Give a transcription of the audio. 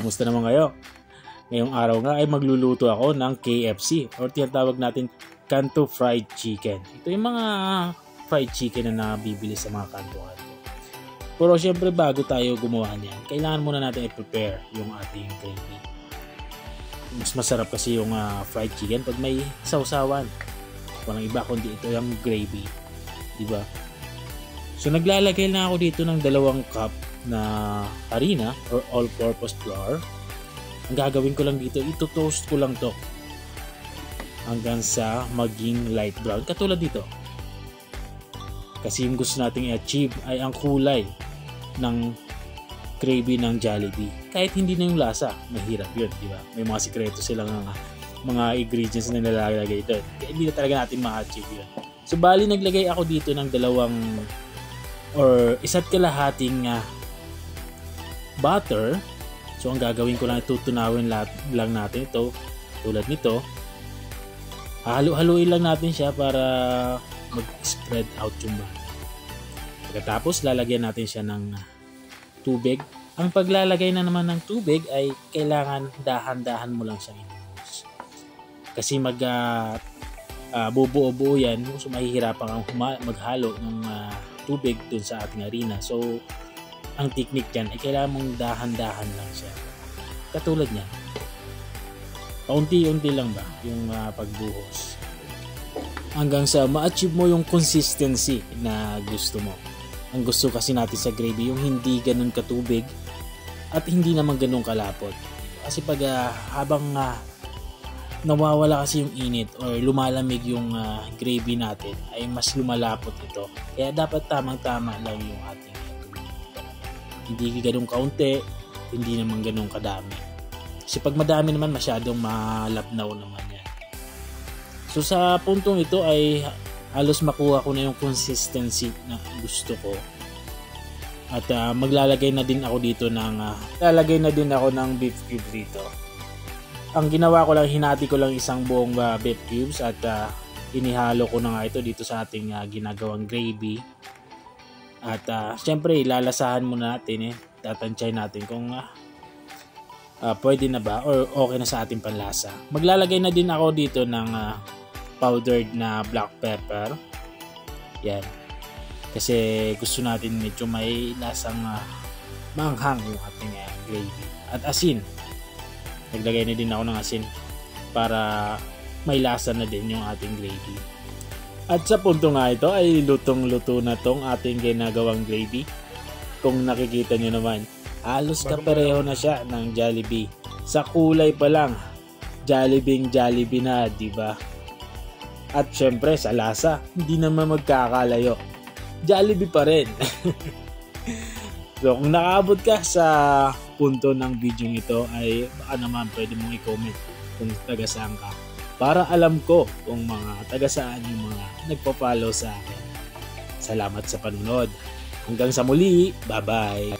Kumusta naman kayo? Ngayong araw nga ay magluluto ako ng KFC or tinatawag natin Kanto Fried Chicken. Ito yung mga fried chicken na nabibili sa mga kanto-kanto. Pero syempre bago tayo gumawa niyan, kailangan muna natin i-prepare yung ating gravy. Mas masarap kasi yung fried chicken pag may sausawan. Walang iba kundi ito yung gravy. Diba? So naglalagay na ako dito ng 2 cup na harina or all-purpose flour. Ang gagawin ko lang dito, ito-toast ko lang to hanggang sa maging light brown. Katulad dito. Kasi yung gusto nating i-achieve ay ang kulay ng gravy ng Jollibee. Kahit hindi na yung lasa, mahirap yun, di ba? May mga sikreto silang mga ingredients na nilalagay doon. Kaya hindi na talaga natin ma-achieve yun. So bali naglagay ako dito ng 2 or 1.5 butter. So ang gagawin ko lang, tutunawin lang natin ito tulad nito. Halu-haluin lang natin siya para mag-spread out yung butter. Pagkatapos lalagyan natin siya ng tubig. Ang paglalagay na naman ng tubig ay kailangan dahan-dahan mo lang siyang inumus. Kasi bubuo-buo yan, so mahihirapan kang maghalo ng tubig dun sa ating harina. So ang technique dyan ay kailangan mong dahan-dahan lang siya. Katulad niya. Paunti-unti lang ba yung pagbuhos. Hanggang sa ma-achieve mo yung consistency na gusto mo. Ang gusto kasi natin sa gravy, yung hindi ganun katubig at hindi naman ganun kalapot. Kasi pag habang nawawala kasi yung init or lumalamig yung gravy natin, ay mas lumalapot ito. Kaya dapat tamang-tama lang yung ating hindi ganun kaunti, hindi naman ganun kadami. Kasi pag madami naman, masyadong malapnaw naman yan. So sa puntong ito ay halos makuha ko na yung consistency na gusto ko. At maglalagay na din ako dito ng beef cube dito. Ang ginawa ko lang, hinati ko lang isang buong beef cubes at inihalo ko na nga ito dito sa ating ginagawang gravy. At syempre ilalasahan muna natin tatantyahin natin kung pwede na ba or okay na sa ating panlasa. Maglalagay na din ako dito ng powdered na black pepper. Yan. Kasi gusto natin medyo may lasang manghang yung ating gravy. At asin. Naglagay na din ako ng asin para may lasa na din yung ating gravy. At sa punto nga ito ay lutong-luto na tong ating ginagawang gravy. Kung nakikita nyo naman, halos kapareho na siya ng Jollibee. Sa kulay pa lang, Jollibee na, di ba? At syempre sa lasa, hindi naman magkakalayo. Jollibee pa rin. So kung nakaabot ka sa punto ng video ito ay baka naman pwede mong i-comment kung taga saan ka. Para alam ko kung mga taga saan yung mga nagpa-follow sa akin. Salamat sa panunod. Hanggang sa muli, bye-bye!